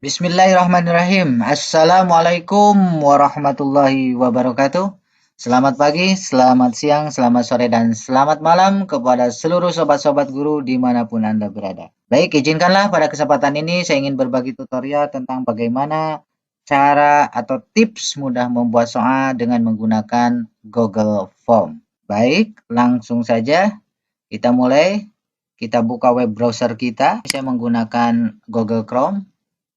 Bismillahirrahmanirrahim. Assalamualaikum warahmatullahi wabarakatuh. Selamat pagi, selamat siang, selamat sore, dan selamat malam kepada seluruh sobat-sobat guru dimanapun Anda berada. Baik, izinkanlah pada kesempatan ini saya ingin berbagi tutorial tentang bagaimana cara atau tips mudah membuat soal dengan menggunakan Google Form. Baik, langsung saja kita mulai. Kita buka web browser kita. Saya menggunakan Google Chrome.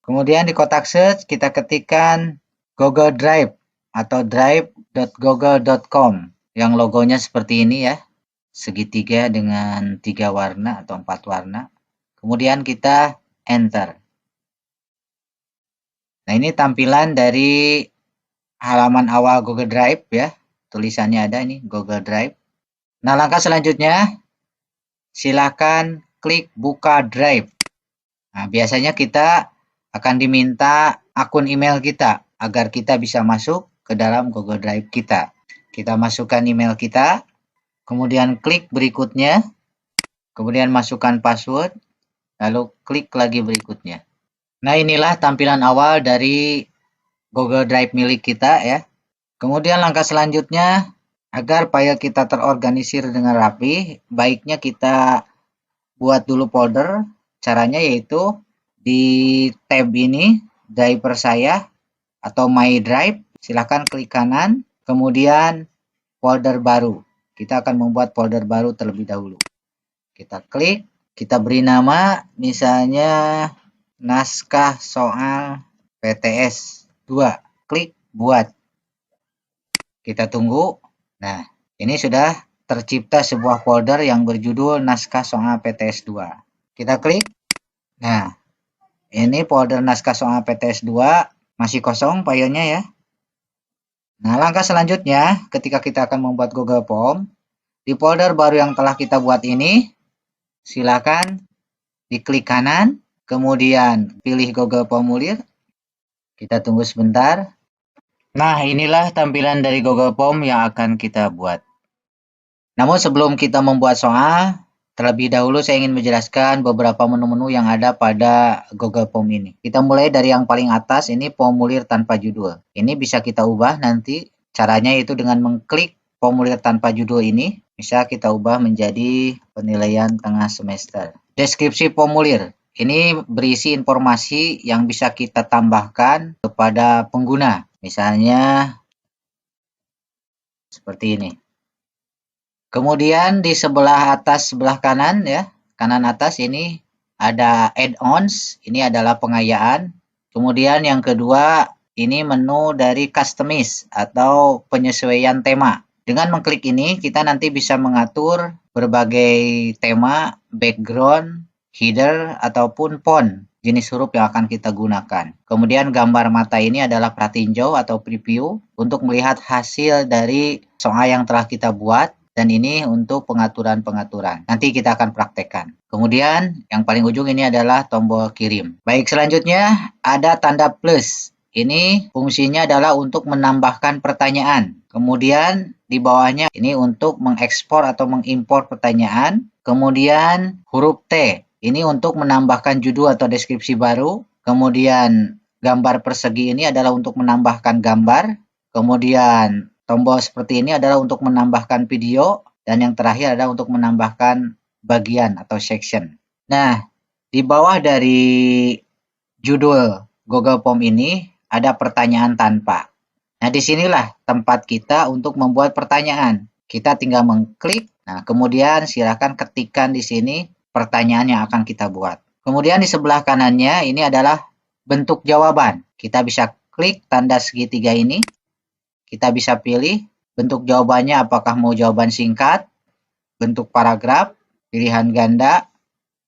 Kemudian di kotak search kita ketikkan Google Drive atau drive.google.com yang logonya seperti ini ya, segitiga dengan 3 warna atau 4 warna. Kemudian kita enter. Nah, ini tampilan dari halaman awal Google Drive ya. Tulisannya ada ini Google Drive. Nah, langkah selanjutnya silakan klik buka Drive. Nah, biasanya kita akan diminta akun email kita agar kita bisa masuk ke dalam Google Drive kita. Kita masukkan email kita, kemudian klik berikutnya, kemudian masukkan password, lalu klik lagi berikutnya. Nah, inilah tampilan awal dari Google Drive milik kita ya. Kemudian langkah selanjutnya, agar file kita terorganisir dengan rapi, baiknya kita buat dulu folder. Caranya yaitu di tab ini, driver saya atau My Drive, silahkan klik kanan, kemudian folder baru. Kita akan membuat folder baru terlebih dahulu. Kita klik, kita beri nama, misalnya naskah soal PTS 2. Klik buat. Kita tunggu. Nah, ini sudah tercipta sebuah folder yang berjudul naskah soal PTS 2. Kita klik. Nah, ini folder naskah soal PTS 2 masih kosong filenya ya. Nah, langkah selanjutnya ketika kita akan membuat Google Form, di folder baru yang telah kita buat ini, silakan diklik kanan, kemudian pilih Google Formulir. Kita tunggu sebentar. Nah, inilah tampilan dari Google Form yang akan kita buat. Namun sebelum kita membuat soal, terlebih dahulu saya ingin menjelaskan beberapa menu-menu yang ada pada Google Form ini. Kita mulai dari yang paling atas, ini formulir tanpa judul. Ini bisa kita ubah nanti, caranya itu dengan mengklik formulir tanpa judul ini. Bisa kita ubah menjadi penilaian tengah semester. Deskripsi formulir. Ini berisi informasi yang bisa kita tambahkan kepada pengguna. Misalnya seperti ini. Kemudian di sebelah atas, sebelah kanan ya, kanan atas ini ada add-ons, ini adalah pengayaan. Kemudian yang kedua, ini menu dari customize atau penyesuaian tema. Dengan mengklik ini, kita nanti bisa mengatur berbagai tema, background, header, ataupun font, jenis huruf yang akan kita gunakan. Kemudian gambar mata ini adalah pratinjau atau preview untuk melihat hasil dari soal yang telah kita buat. Dan ini untuk pengaturan-pengaturan. Nanti kita akan praktekkan. Kemudian yang paling ujung ini adalah tombol kirim. Baik, selanjutnya ada tanda plus. Ini fungsinya adalah untuk menambahkan pertanyaan. Kemudian di bawahnya ini untuk mengekspor atau mengimpor pertanyaan. Kemudian huruf T. Ini untuk menambahkan judul atau deskripsi baru. Kemudian gambar persegi ini adalah untuk menambahkan gambar. Kemudian tombol seperti ini adalah untuk menambahkan video, dan yang terakhir adalah untuk menambahkan bagian atau section. Nah, di bawah dari judul Google Form ini ada pertanyaan tanpa. Nah, disinilah tempat kita untuk membuat pertanyaan. Kita tinggal mengklik, nah kemudian silakan ketikkan di sini pertanyaan yang akan kita buat. Kemudian di sebelah kanannya ini adalah bentuk jawaban. Kita bisa klik tanda segitiga ini. Kita bisa pilih bentuk jawabannya apakah mau jawaban singkat, bentuk paragraf, pilihan ganda,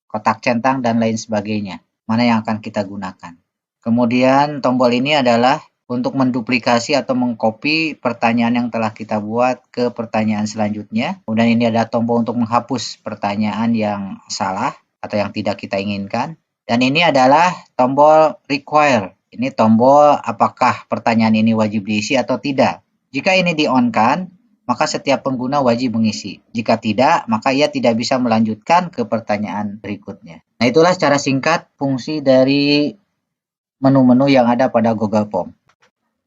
kotak centang, dan lain sebagainya. Mana yang akan kita gunakan. Kemudian tombol ini adalah untuk menduplikasi atau mengcopy pertanyaan yang telah kita buat ke pertanyaan selanjutnya. Kemudian ini ada tombol untuk menghapus pertanyaan yang salah atau yang tidak kita inginkan. Dan ini adalah tombol require. Ini tombol apakah pertanyaan ini wajib diisi atau tidak. Jika ini di-on-kan, maka setiap pengguna wajib mengisi. Jika tidak, maka ia tidak bisa melanjutkan ke pertanyaan berikutnya. Nah, itulah secara singkat fungsi dari menu-menu yang ada pada Google Form.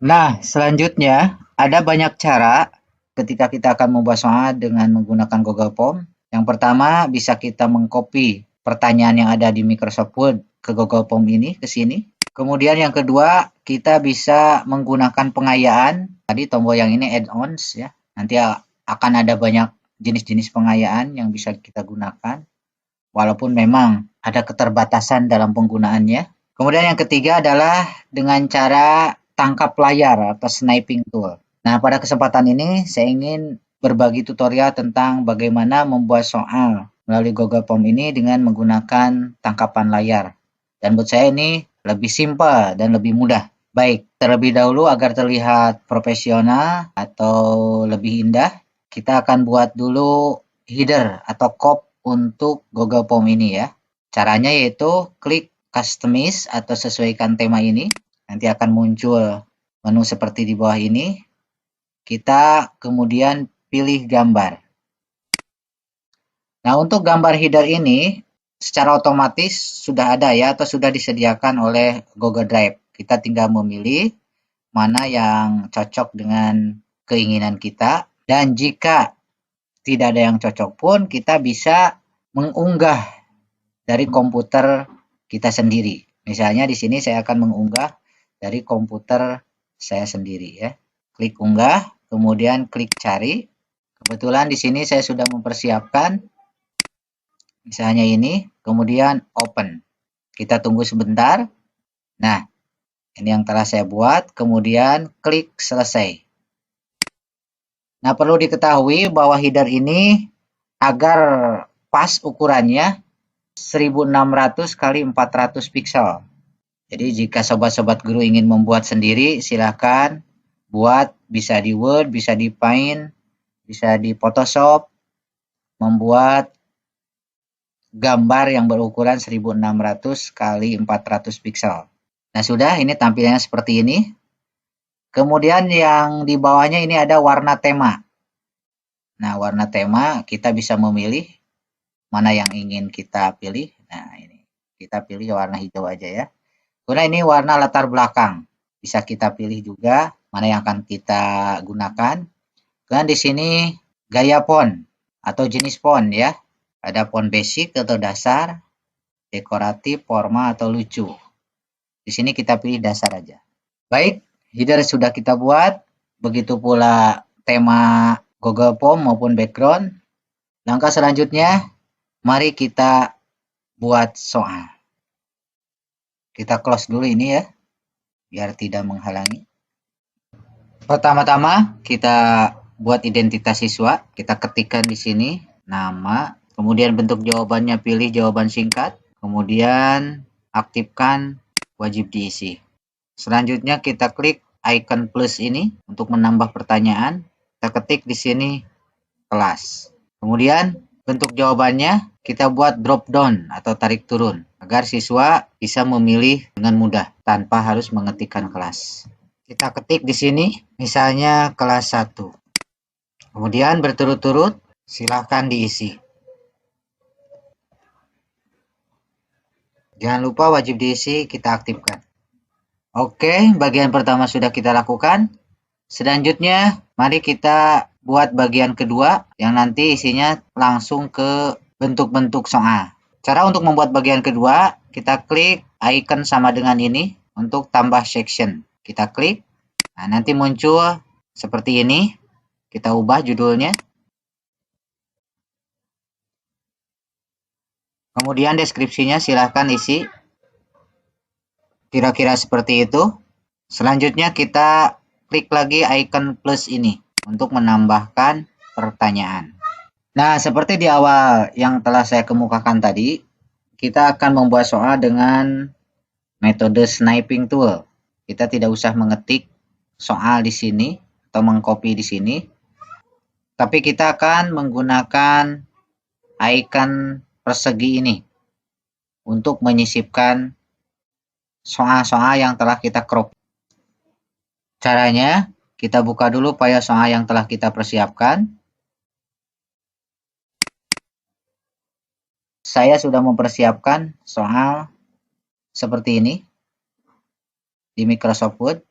Nah, selanjutnya ada banyak cara ketika kita akan membuat soal dengan menggunakan Google Form. Yang pertama, bisa kita mengcopy pertanyaan yang ada di Microsoft Word ke Google Form ini, ke sini. Kemudian yang kedua, kita bisa menggunakan pengayaan. Tadi tombol yang ini add-ons ya. Nanti akan ada banyak jenis-jenis pengayaan yang bisa kita gunakan. Walaupun memang ada keterbatasan dalam penggunaannya. Kemudian yang ketiga adalah dengan cara tangkap layar atau sniping tool. Nah, pada kesempatan ini saya ingin berbagi tutorial tentang bagaimana membuat soal melalui Google Form ini dengan menggunakan tangkapan layar. Dan buat saya ini lebih simpel dan lebih mudah. Baik, terlebih dahulu agar terlihat profesional atau lebih indah, kita akan buat dulu header atau cop untuk Google Form ini ya. Caranya yaitu klik customize atau sesuaikan tema ini. Nanti akan muncul menu seperti di bawah ini. Kita kemudian pilih gambar. Nah, untuk gambar header ini secara otomatis sudah ada ya atau sudah disediakan oleh Google Drive. Kita tinggal memilih mana yang cocok dengan keinginan kita. Dan jika tidak ada yang cocok pun, kita bisa mengunggah dari komputer kita sendiri. Misalnya di sini saya akan mengunggah dari komputer saya sendiri ya. Klik unggah, kemudian klik cari. Kebetulan di sini saya sudah mempersiapkan misalnya ini, kemudian open. Kita tunggu sebentar. Nah, ini yang telah saya buat, kemudian klik selesai. Nah, perlu diketahui bahwa header ini agar pas ukurannya 1600 kali 400 pixel. Jadi jika sobat-sobat guru ingin membuat sendiri, silahkan buat, bisa di Word, bisa di Paint, bisa di Photoshop, membuat gambar yang berukuran 1600 kali 400 pixel. Nah, sudah, ini tampilannya seperti ini. Kemudian yang di bawahnya ini ada warna tema. Nah, warna tema kita bisa memilih mana yang ingin kita pilih. Nah, ini kita pilih warna hijau aja ya. Kemudian ini warna latar belakang. Bisa kita pilih juga mana yang akan kita gunakan. Dan di sini gaya font atau jenis font ya. Ada font basic atau dasar, dekoratif, formal atau lucu. Di sini kita pilih dasar aja. Baik, header sudah kita buat. Begitu pula tema Google Form maupun background. Langkah selanjutnya, mari kita buat soal. Kita close dulu ini ya, biar tidak menghalangi. Pertama-tama kita buat identitas siswa. Kita ketikkan di sini nama, kemudian bentuk jawabannya pilih jawaban singkat, kemudian aktifkan wajib diisi. Selanjutnya kita klik icon plus ini untuk menambah pertanyaan. Kita ketik di sini kelas. Kemudian bentuk jawabannya kita buat drop down atau tarik turun agar siswa bisa memilih dengan mudah tanpa harus mengetikkan kelas. Kita ketik di sini misalnya kelas 1. Kemudian berturut-turut silakan diisi. Jangan lupa wajib diisi kita aktifkan. Oke, bagian pertama sudah kita lakukan. Selanjutnya, mari kita buat bagian kedua yang nanti isinya langsung ke bentuk-bentuk soal. Cara untuk membuat bagian kedua, kita klik icon sama dengan ini untuk tambah section. Kita klik, nah nanti muncul seperti ini. Kita ubah judulnya. Kemudian deskripsinya silahkan isi. Kira-kira seperti itu. Selanjutnya kita klik lagi icon plus ini untuk menambahkan pertanyaan. Nah, seperti di awal yang telah saya kemukakan tadi, kita akan membuat soal dengan metode sniping tool. Kita tidak usah mengetik soal di sini atau mengcopy di sini, tapi kita akan menggunakan icon persegi ini untuk menyisipkan soal-soal yang telah kita crop. Caranya, kita buka dulu file soal yang telah kita persiapkan. Saya sudah mempersiapkan soal seperti ini. di Microsoft Word.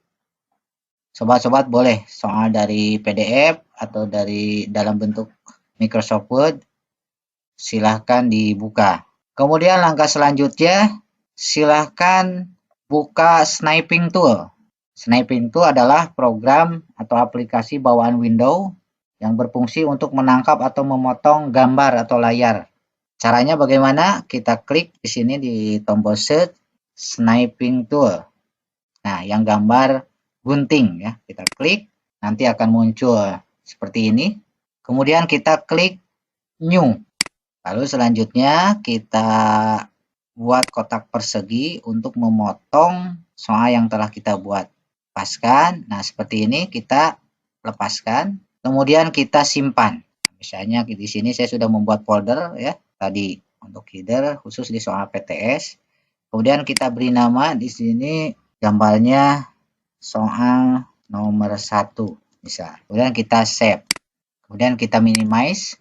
Sobat-sobat boleh soal dari PDF atau dari dalam bentuk Microsoft Word, silahkan dibuka. Kemudian langkah selanjutnya, silahkan buka Sniping Tool. Sniping Tool adalah program atau aplikasi bawaan Windows yang berfungsi untuk menangkap atau memotong gambar atau layar. Caranya bagaimana? Kita klik di sini di tombol search Sniping Tool. Nah, yang gambar gunting ya, kita klik, nanti akan muncul seperti ini. Kemudian kita klik New. Lalu selanjutnya kita buat kotak persegi untuk memotong soal yang telah kita buat. Lepaskan. Nah, seperti ini kita lepaskan. Kemudian kita simpan. Misalnya di sini saya sudah membuat folder ya, tadi untuk header khusus di soal PTS. Kemudian kita beri nama di sini gambarnya soal nomor 1 misal. Kemudian kita save. Kemudian kita minimize.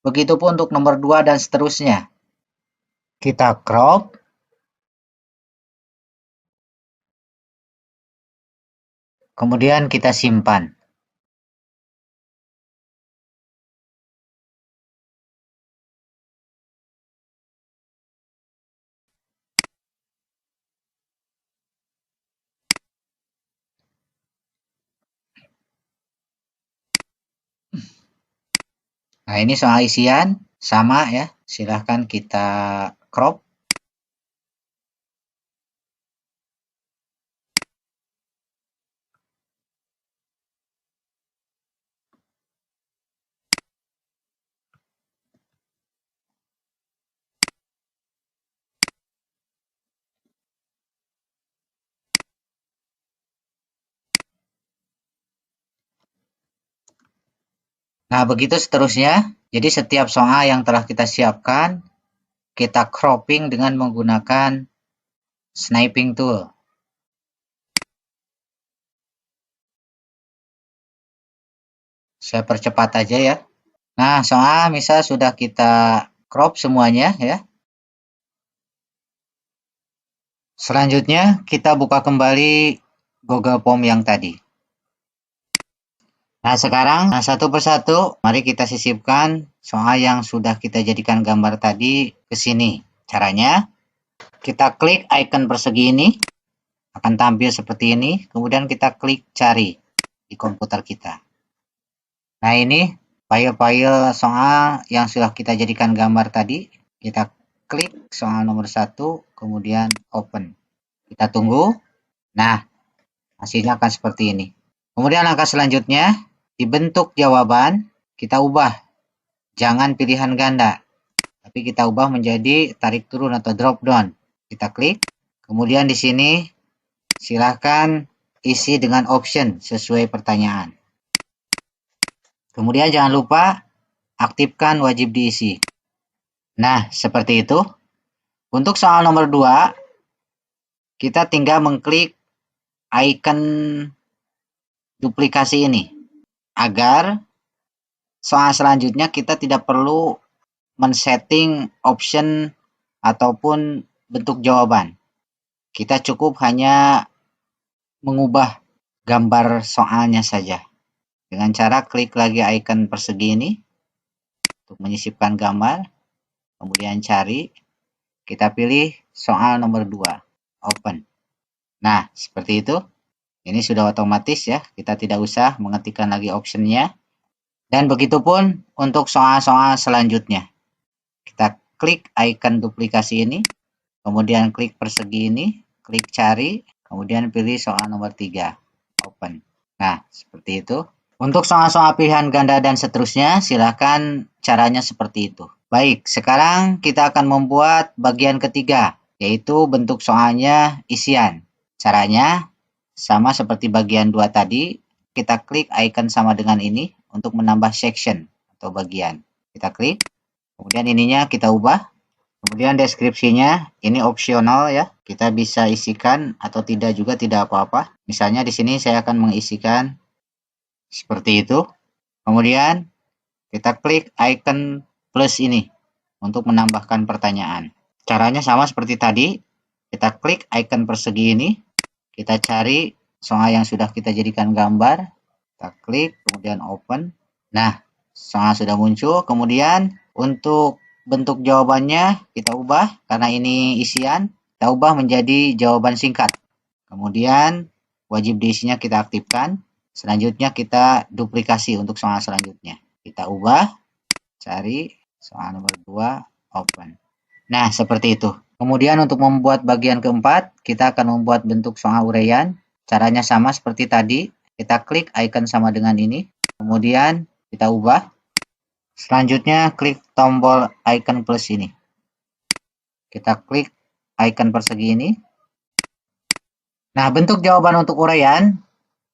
Begitupun untuk nomor 2 dan seterusnya. Kita crop. Kemudian kita simpan. Nah, ini soal isian sama ya. Silahkan kita crop. Nah, begitu seterusnya. Jadi setiap soal yang telah kita siapkan, kita cropping dengan menggunakan sniping tool. Saya percepat aja ya. Nah, soal misal sudah kita crop semuanya ya. Selanjutnya kita buka kembali Google Form yang tadi. Nah, sekarang satu persatu mari kita sisipkan soal yang sudah kita jadikan gambar tadi ke sini. Caranya kita klik icon persegi ini, akan tampil seperti ini, kemudian kita klik cari di komputer kita. Nah, ini file-file soal yang sudah kita jadikan gambar tadi, kita klik soal nomor 1, kemudian open. Kita tunggu. Nah, hasilnya akan seperti ini. Kemudian langkah selanjutnya, di bentuk jawaban kita ubah. Jangan pilihan ganda, tapi kita ubah menjadi tarik turun atau drop down. Kita klik. Kemudian di sini silahkan isi dengan option sesuai pertanyaan. Kemudian jangan lupa aktifkan wajib diisi. Nah, seperti itu. Untuk soal nomor 2, kita tinggal mengklik icon duplikasi ini, agar soal selanjutnya kita tidak perlu men-setting option ataupun bentuk jawaban. Kita cukup hanya mengubah gambar soalnya saja. Dengan cara klik lagi icon persegi ini untuk menyisipkan gambar. Kemudian cari. Kita pilih soal nomor 2. Open. Nah, seperti itu. Ini sudah otomatis ya. Kita tidak usah mengetikkan lagi optionnya. Dan begitupun untuk soal-soal selanjutnya. Kita klik icon duplikasi ini. Kemudian klik persegi ini. Klik cari. Kemudian pilih soal nomor 3. Open. Nah, seperti itu. Untuk soal-soal pilihan ganda dan seterusnya, silakan caranya seperti itu. Baik, sekarang kita akan membuat bagian ketiga, yaitu bentuk soalnya isian. Caranya sama seperti bagian 2 tadi, kita klik icon sama dengan ini untuk menambah section atau bagian. Kita klik, kemudian ininya kita ubah. Kemudian deskripsinya ini opsional ya, kita bisa isikan atau tidak juga tidak apa-apa. Misalnya di sini saya akan mengisikan seperti itu. Kemudian kita klik icon plus ini untuk menambahkan pertanyaan. Caranya sama seperti tadi. Kita klik icon persegi ini. Kita cari soal yang sudah kita jadikan gambar. Kita klik, kemudian open. Nah, soal sudah muncul. Kemudian untuk bentuk jawabannya kita ubah. Karena ini isian, kita ubah menjadi jawaban singkat. Kemudian wajib diisinya kita aktifkan. Selanjutnya kita duplikasi untuk soal selanjutnya. Kita ubah, cari soal nomor 2, open. Nah, seperti itu. Kemudian untuk membuat bagian keempat, kita akan membuat bentuk soal uraian. Caranya sama seperti tadi. Kita klik icon sama dengan ini. Kemudian kita ubah. Selanjutnya klik tombol icon plus ini. Kita klik icon persegi ini. Nah, bentuk jawaban untuk uraian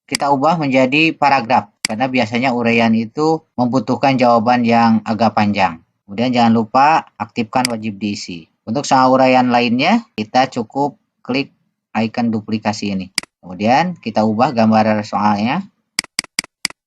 kita ubah menjadi paragraf. Karena biasanya uraian itu membutuhkan jawaban yang agak panjang. Kemudian jangan lupa aktifkan wajib diisi. Untuk soal uraian lainnya, kita cukup klik icon duplikasi ini. Kemudian kita ubah gambar soalnya.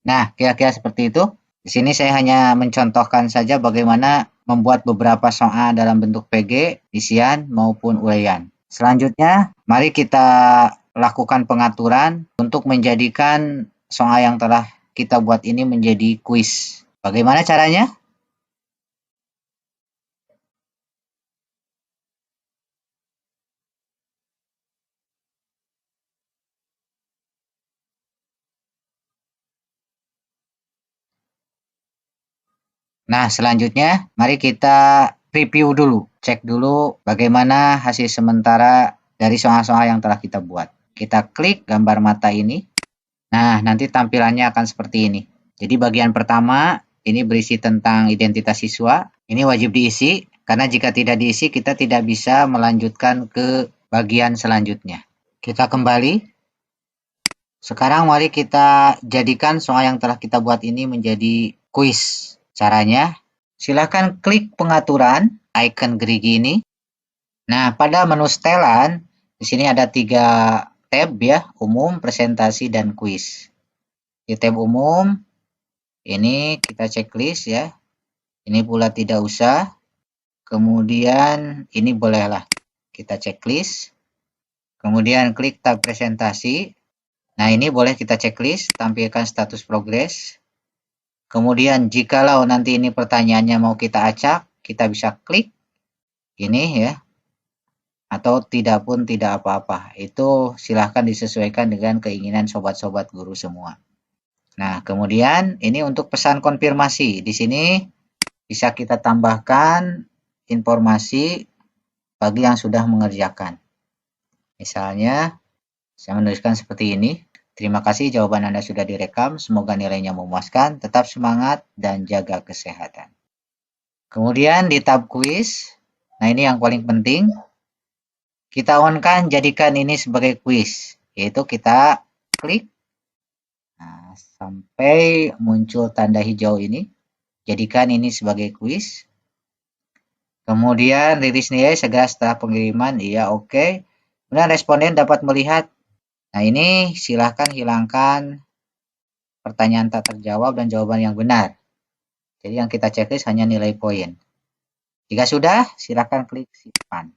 Nah, kira-kira seperti itu. Di sini saya hanya mencontohkan saja bagaimana membuat beberapa soal dalam bentuk PG, isian, maupun uraian. Selanjutnya, mari kita lakukan pengaturan untuk menjadikan soal yang telah kita buat ini menjadi kuis. Bagaimana caranya? Nah, selanjutnya mari kita review dulu. Cek dulu bagaimana hasil sementara dari soal-soal yang telah kita buat. Kita klik gambar mata ini. Nah, nanti tampilannya akan seperti ini. Jadi bagian pertama ini berisi tentang identitas siswa. Ini wajib diisi karena jika tidak diisi kita tidak bisa melanjutkan ke bagian selanjutnya. Kita kembali. Sekarang mari kita jadikan soal yang telah kita buat ini menjadi kuis. Caranya, silakan klik pengaturan icon gerigi ini. Nah, pada menu setelan di sini ada 3 tab ya, umum, presentasi, dan kuis. Di tab umum ini kita checklist ya. Ini pula tidak usah. Kemudian ini bolehlah kita checklist. Kemudian klik tab presentasi. Nah, ini boleh kita checklist, tampilkan status progres. Kemudian jikalau nanti ini pertanyaannya mau kita acak, kita bisa klik ini ya. Atau tidak pun tidak apa-apa. Itu silahkan disesuaikan dengan keinginan sobat-sobat guru semua. Nah, kemudian ini untuk pesan konfirmasi. Di sini bisa kita tambahkan informasi bagi yang sudah mengerjakan. Misalnya, saya menuliskan seperti ini. Terima kasih jawaban Anda sudah direkam. Semoga nilainya memuaskan. Tetap semangat dan jaga kesehatan. Kemudian di tab kuis. Nah, ini yang paling penting. Kita on-kan jadikan ini sebagai kuis. Yaitu kita klik. Nah, sampai muncul tanda hijau ini. Jadikan ini sebagai kuis. Kemudian rilis nilai segera setelah pengiriman. Iya, oke. Kemudian responden dapat melihat. Nah, ini silahkan hilangkan pertanyaan tak terjawab dan jawaban yang benar. Jadi yang kita checklist hanya nilai poin. Jika sudah, silahkan klik simpan.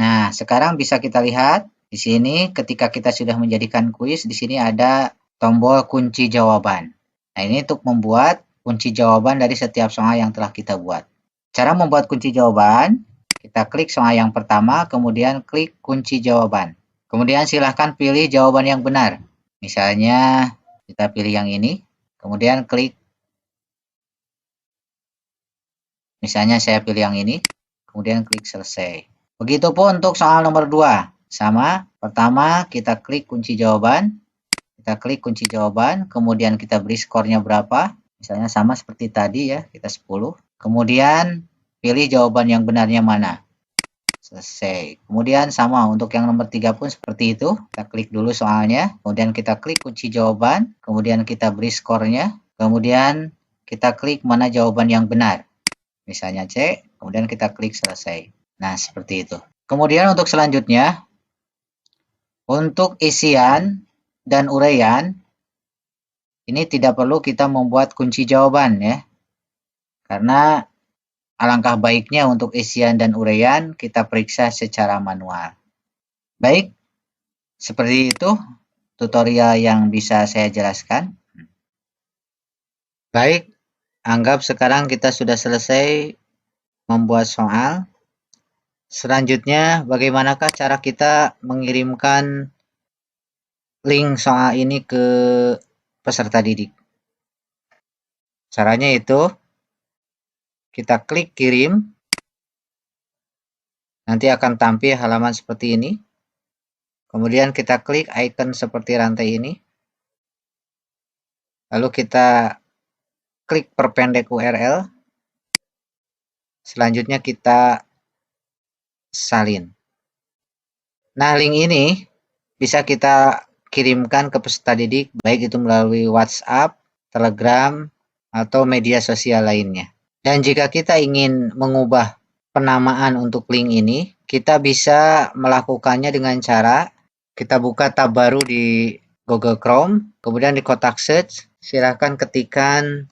Nah, sekarang bisa kita lihat di sini ketika kita sudah menjadikan kuis, di sini ada tombol kunci jawaban. Nah, ini untuk membuat kunci jawaban dari setiap soal yang telah kita buat. Cara membuat kunci jawaban, kita klik soal yang pertama, kemudian klik kunci jawaban. Kemudian silahkan pilih jawaban yang benar. Misalnya kita pilih yang ini, kemudian klik. Misalnya saya pilih yang ini, kemudian klik selesai. Begitupun untuk soal nomor 2. Sama, pertama kita klik kunci jawaban. Kita klik kunci jawaban, kemudian kita beri skornya berapa. Misalnya sama seperti tadi ya, kita 10. Kemudian pilih jawaban yang benarnya mana. Selesai. Kemudian sama untuk yang nomor 3 pun seperti itu. Kita klik dulu soalnya, kemudian kita klik kunci jawaban, kemudian kita beri skornya, kemudian kita klik mana jawaban yang benar. Misalnya C, kemudian kita klik selesai. Nah, seperti itu. Kemudian untuk selanjutnya, untuk isian dan uraian, ini tidak perlu kita membuat kunci jawaban ya. Karena alangkah baiknya untuk isian dan uraian kita periksa secara manual. Baik, Seperti itu tutorial yang bisa saya jelaskan. Baik, anggap sekarang kita sudah selesai membuat soal. Selanjutnya, bagaimanakah cara kita mengirimkan link soal ini ke peserta didik? Caranya itu, kita klik kirim, nanti akan tampil halaman seperti ini. Kemudian kita klik icon seperti rantai ini. Lalu kita klik perpendek URL. Selanjutnya kita salin. Nah, link ini bisa kita kirimkan ke peserta didik, baik itu melalui WhatsApp, Telegram, atau media sosial lainnya. Dan jika kita ingin mengubah penamaan untuk link ini, kita bisa melakukannya dengan cara kita buka tab baru di Google Chrome, kemudian di kotak search, silakan ketikkan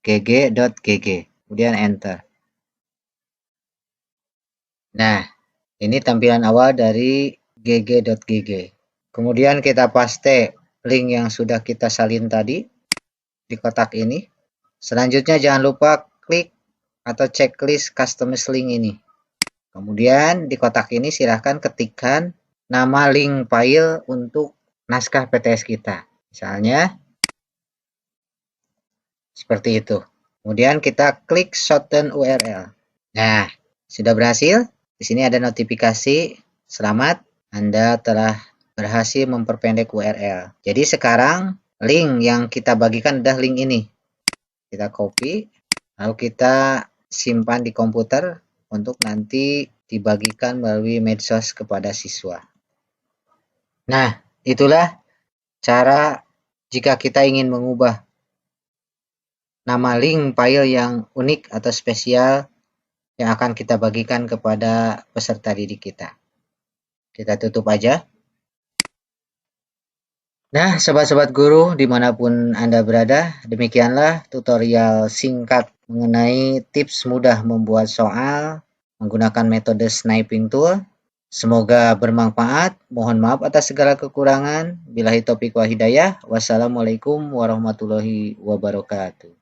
gg.gg, kemudian enter. Nah, ini tampilan awal dari gg.gg. Kemudian kita paste link yang sudah kita salin tadi di kotak ini. Selanjutnya jangan lupa klik atau checklist customize link ini. Kemudian di kotak ini silahkan ketikkan nama link file untuk naskah PTS kita. Misalnya seperti itu. Kemudian kita klik shorten URL. Nah, sudah berhasil. Di sini ada notifikasi, selamat, Anda telah berhasil memperpendek URL. Jadi sekarang link yang kita bagikan adalah link ini. Kita copy, lalu kita simpan di komputer untuk nanti dibagikan melalui medsos kepada siswa. Nah, itulah cara jika kita ingin mengubah nama link file yang unik atau spesial yang akan kita bagikan kepada peserta didik kita. Kita tutup aja. Nah, sobat-sobat guru dimanapun Anda berada, demikianlah tutorial singkat mengenai tips mudah membuat soal menggunakan metode sniping tool. Semoga bermanfaat. Mohon maaf atas segala kekurangan. Billahi taufiq wal hidayah. Wassalamualaikum warahmatullahi wabarakatuh.